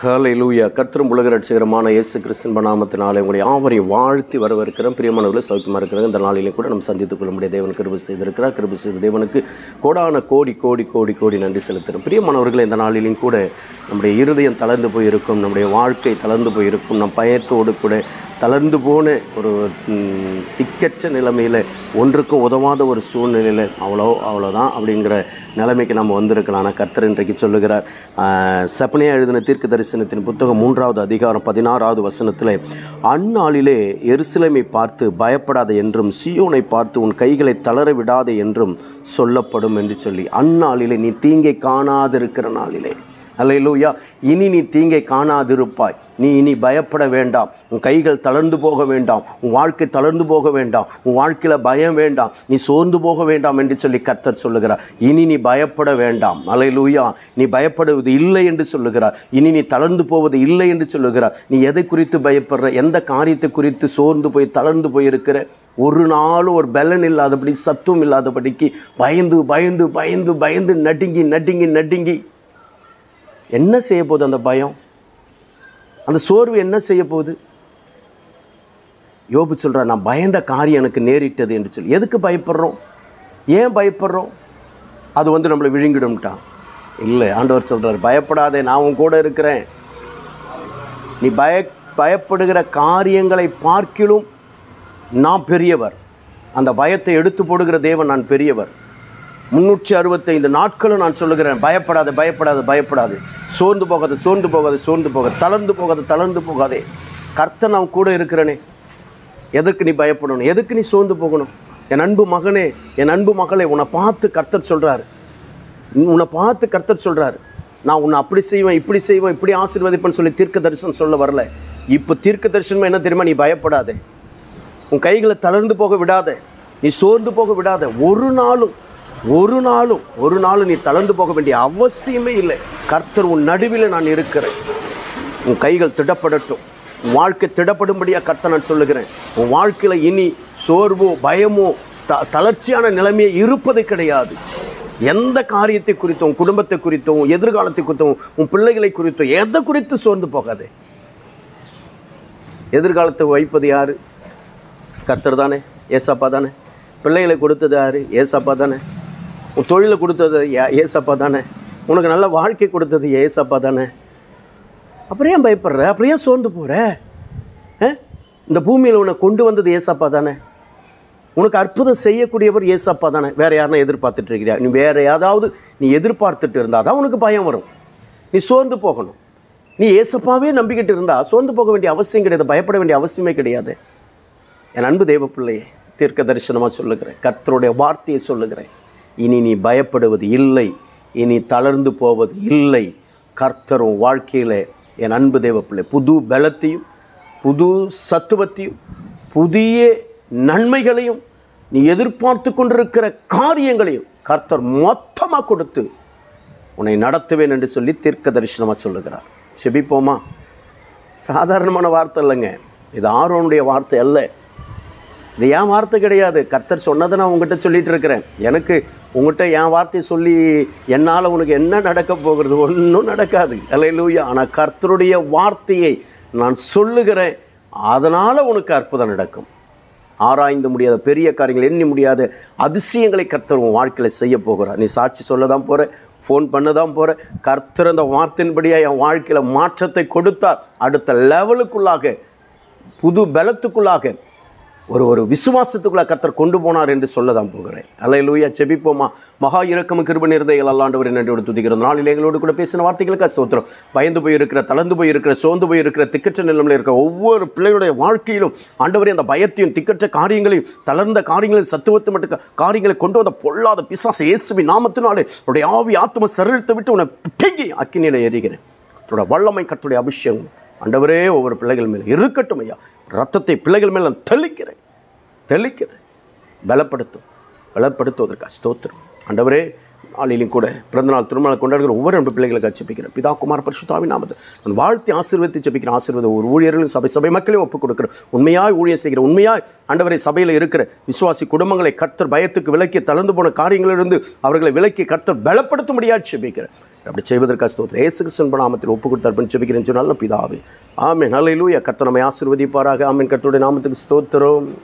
ஹல்லேலூயா. கர்த்தரும் உலக ரட்சகருமான இயேசு கிறிஸ்துவின் நாமத்தினாலே உங்களை யாவரையும் வாழ்த்தி வரவேற்கிறோம். பிரியமானவர்களே, சௌக்கியமாக இருக்கிறாங்க. இந்த நாளிலே கூட நம்ம சந்தித்துக் கொள்ள முடிய தேவன் கிருபை செய்திருக்கிறார். கிருபை செய்த தேவனுக்கு கோடான கோடி கோடி கோடி கோடி நன்றி செலுத்துகிறோம். பிரியமானவர்களே, இந்த நாளிலும் கூட நம்முடைய இருதயம் தளர்ந்து போயிருக்கும், நம்முடைய வாழ்க்கை தளர்ந்து போயிருக்கும், நம் பயத்தோடு கூட தளர்ந்து போன ஒரு திக்கற்ற நிலைமையில், ஒன்றுக்கும் உதவாத ஒரு சூழ்நிலையில் அவ்வளோதான் அப்படிங்கிற நிலைமைக்கு நம்ம வந்திருக்கலாம். ஆனால் கர்த்தர் இன்றைக்கு சொல்லுகிறார், செப்பனியா எழுதின தீர்க்க தரிசனத்தின் புத்தகம் 3வது அதிகாரம் 16வது வசனத்தில், அந்நாளிலே எருசலேமை பார்த்து பயப்படாத என்றும் சீயோனை பார்த்து உன் கைகளை தளர விடாதே என்றும் சொல்லப்படும் என்று சொல்லி, அந்நாளிலே நீ தீங்கை காணாதிருக்கிற நாளிலே, அல்லேலூயா, இனி நீ தீங்கை காணாதிருப்பாய். நீ இனி பயப்பட வேண்டாம், உன் கைகள் தளர்ந்து போக வேண்டாம், உன் வாழ்க்கை தளர்ந்து போக வேண்டாம், உன் வாழ்க்கையில் பயம் வேண்டாம், நீ சோர்ந்து போக வேண்டாம் என்று சொல்லி கர்த்தர் சொல்லுகிறார். இனி நீ பயப்பட வேண்டாம், அல்லேலூயா, நீ பயப்படுவது இல்லை என்று சொல்லுகிறார். இனி நீ தளர்ந்து போவது இல்லை என்று சொல்லுகிறார். நீ எதை குறித்து பயப்படுற, எந்த காரியத்தை குறித்து சோர்ந்து போய் தளர்ந்து போயிருக்கிற, ஒரு நாளும் ஒரு பலன் இல்லாதபடி, சத்துவம் இல்லாதபடிக்கு பயந்து பயந்து பயந்து பயந்து நடுங்கி நடுங்கி நடுங்கி என்ன செய்ய போகுது? அந்த பயம், அந்த சோர்வு என்ன செய்ய போகுது? யோபு சொல்கிறார், நான் பயந்த காரியம் எனக்கு நேரிட்டது என்று சொல்லி. எதுக்கு பயப்படுறோம்? ஏன் பயப்படுறோம்? அது நம்மளை விழுங்கிடும்ட்டான். இல்லை, ஆண்டவர் சொல்கிறார், பயப்படாதே, நான் உன் கூட இருக்கிறேன். நீ பயப்படுகிற காரியங்களை பார்க்கிலும் நான் பெரியவர். அந்த பயத்தை எடுத்து போடுகிற தேவன் நான் பெரியவர். 365 நாட்களும் நான் சொல்லுகிறேன், பயப்படாது பயப்படாது பயப்படாது, சோர்ந்து போகாது சோர்ந்து போகாது சோர்ந்து போகாது, தளர்ந்து போகாது தளர்ந்து போகாதே. கர்த்தர் நான் கூட இருக்கிறேனே, எதற்கு நீ பயப்படணும்? எதுக்கு நீ சோர்ந்து போகணும்? என் அன்பு மகனே, என் அன்பு மகளே, உன்னை பார்த்து கர்த்தர் சொல்கிறாரு, உன்னை பார்த்து கர்த்தர் சொல்கிறாரு, நான் உன்னை அப்படி செய்வேன், இப்படி செய்வேன், இப்படி ஆசீர்வதிப்பேன்னு சொல்லி தீர்க்க தரிசனம் சொல்ல வரல. இப்போ தீர்க்க தரிசனம் என்ன தெரியுமா? நீ பயப்படாதே, உன் கைகளை தளர்ந்து போக விடாத, நீ சோர்ந்து போக விடாத. ஒரு நாளும் நீ தளர்ந்து போக வேண்டிய அவசியமே இல்லை. கர்த்தர் உன் நடுவில் நான் இருக்கிறேன். உன் கைகள் திடப்படட்டும், உன் வாழ்க்கை திடப்படும்படியாக கர்த்தர் நான் சொல்லுகிறேன். உன் வாழ்க்கையில் இனி சோர்வோ பயமோ தளர்ச்சியான நிலைமையே இருப்பது கிடையாது. எந்த காரியத்தை குறித்தும், உன் குடும்பத்தை குறித்தும், எதிர்காலத்தை குறித்தும், உன் பிள்ளைகளை குறித்தும், எதை குறித்து சோர்ந்து போகாதே. எதிர்காலத்தை வைப்பது யாரு? கர்த்தர் தானே, ஏசப்பா தானே. பிள்ளைகளை கொடுத்தது யாரு? ஏசப்பா தானே. உன் தொழிலை கொடுத்தது ஏசப்பா தானே. உனக்கு நல்ல வாழ்க்கை கொடுத்தது ஏசப்பா தானே. அப்புறம் ஏன் பயப்படுற? அப்புறம் ஏன் சோர்ந்து போகிற? இந்த பூமியில் உன்னை கொண்டு வந்தது ஏசப்பா தானே. உனக்கு அற்புதம் செய்யக்கூடியவர் ஏசப்பா தானே. வேறு யாருன்னா எதிர்பார்த்துட்டு இருக்கிறியா? நீ வேறு ஏதாவது நீ எதிர்பார்த்துட்டு இருந்தால் தான் உனக்கு பயம் வரும். நீ சோர்ந்து போகணும். நீ ஏசப்பாவே நம்பிக்கிட்டு இருந்தால் சோர்ந்து போக வேண்டிய அவசியம் கிடையாது, பயப்பட வேண்டிய அவசியமே கிடையாது. என் அன்பு தேவ பிள்ளையே, தீர்க்க தரிசனமாக சொல்லுகிறேன், கர்த்தருடைய வார்த்தையை சொல்லுகிறேன். இனி நீ பயப்படுவது இல்லை, இனி தளர்ந்து போவது இல்லை. கர்த்தரும் வாழ்க்கையில் என் அன்பு தேவ பிள்ளை புது பலத்தையும் புது சத்துவத்தையும் புதிய நன்மைகளையும் நீ எதிர்பார்த்து கொண்டிருக்கிற காரியங்களையும் கர்த்தர் மொத்தமாக கொடுத்து உன்னை நடத்துவேன் என்று சொல்லி தீர்க்க தரிசனமாக சொல்லுகிறார். செபிப்போமா? சாதாரணமான வார்த்தை இல்லைங்க, இது ஆரோனுடைய வார்த்தை அல்ல, இது என் வார்த்தை கிடையாது. கர்த்தர் சொன்னதை நான் உங்கள்கிட்ட சொல்லிகிட்டு இருக்கிறேன். எனக்கு உங்கள்கிட்ட என் வார்த்தையை சொல்லி என்னால் உனக்கு என்ன நடக்க போகிறது? ஒன்றும் நடக்காது. அல்லேலூயா. ஆனால் கர்த்தருடைய வார்த்தையை நான் சொல்லுகிறேன், அதனால் உனக்கு அற்புதம் நடக்கும். ஆராய்ந்து முடியாத பெரிய காரியங்கள், எண்ணி முடியாத அதிசயங்களை கர்த்தர் உன் வாழ்க்கையில் செய்ய போகிறார். நீ சாட்சி சொல்ல தான் போகிற, ஃபோன் பண்ண தான் போகிற. கர்த்தர் அந்த வார்த்தையின்படியாக என் வாழ்க்கையில் மாற்றத்தை கொடுத்தார். அடுத்த லெவலுக்குள்ளாக, புது பலத்துக்குள்ளாக, ஒரு விசுவாசத்துக்குள்ள கர்த்தர் கொண்டு போனார் என்று சொல்ல தான் போகிறேன். அல்லேலூயா. செபிப்போமா? மகா இரக்கமும் கிருபை நிறைந்த ஆண்டவரே, நன்றியோடு துதிக்கிறோம். நாளில் எங்களோடு கூட பேசின வார்த்தைகளுக்கு ஸ்தோத்திரம். பயந்து போயிருக்கிற, தளர்ந்து போயிருக்கிற, சோர்ந்து போயிருக்கிற, திக்கற்ற நிலைமையில் இருக்கிற ஒவ்வொரு பிள்ளைகளுடைய வாழ்க்கையிலும் ஆண்டவரே, அந்த பயத்தையும் திக்கற்ற காரியங்களையும் தளர்ந்த காரியங்களையும் சத்துவத்தை மட்டும் காரியங்களை கொண்டு வந்த பொல்லாத பிசாசு இயேசுவின் நாமத்தினாலே உடைய ஆவி ஆத்ம சரீரத்தை விட்டு உன்னை பிடுங்கி அக்கினியில எறிகிறேன். கர்த்தருடைய வல்லமை, கர்த்தருடைய அபிஷேகம் ஆண்டவரே ஒவ்வொரு பிள்ளைகள் மேலே இருக்கட்டும் ஐயா. ரத்தத்தை பிள்ளைகள் மேலே நான் தெளிக்கிறேன், பலப்படுத்துவதற்கு ஸ்தோத்திரம். ஆண்டவரே, நாளிலும் கூட பிறந்தநாள் திருமணம் கொண்டாடுகிற ஒவ்வொரு ரெண்டு பிள்ளைகளுக்கு ஜெபிக்கிறேன். பிதா குமார பரிசுத்த ஆவியின் நாமத்தில் நான் வாழ்த்தி ஆசீர்வதித்து ஜெபிக்கிறேன். ஆசீர்வாதம் ஒரு ஊழியர்களும் சபை மக்களையும் ஒப்புக் கொடுக்கிறேன். உண்மையாய் ஊழியம் செய்கிற, உண்மையாய் ஆண்டவரை சபையில் இருக்கிற விசுவாசி குடும்பங்களை கர்த்தர் பயத்துக்கு விலக்கி தளர்ந்து போன காரியங்களிலிருந்து அவர்களை விலக்கி கர்த்தர் பலப்படுத்த முடியாது ஜெபிக்கிறேன். அப்படி செய்வதற்காக ஸ்தோத்திரம். இயேசு கிறிஸ்துவின் நாமத்தில் ஒப்பு கொடுத்தார் ஜெபிக்கிறேன் நல்ல பிதாவே. ஆமென். ஹல்லேலூயா. கர்த்தர் நம்மை ஆசீர்வதிப்பாராக. ஆமென். கர்த்தருடைய நாமத்துக்கு ஸ்தோத்திரம்.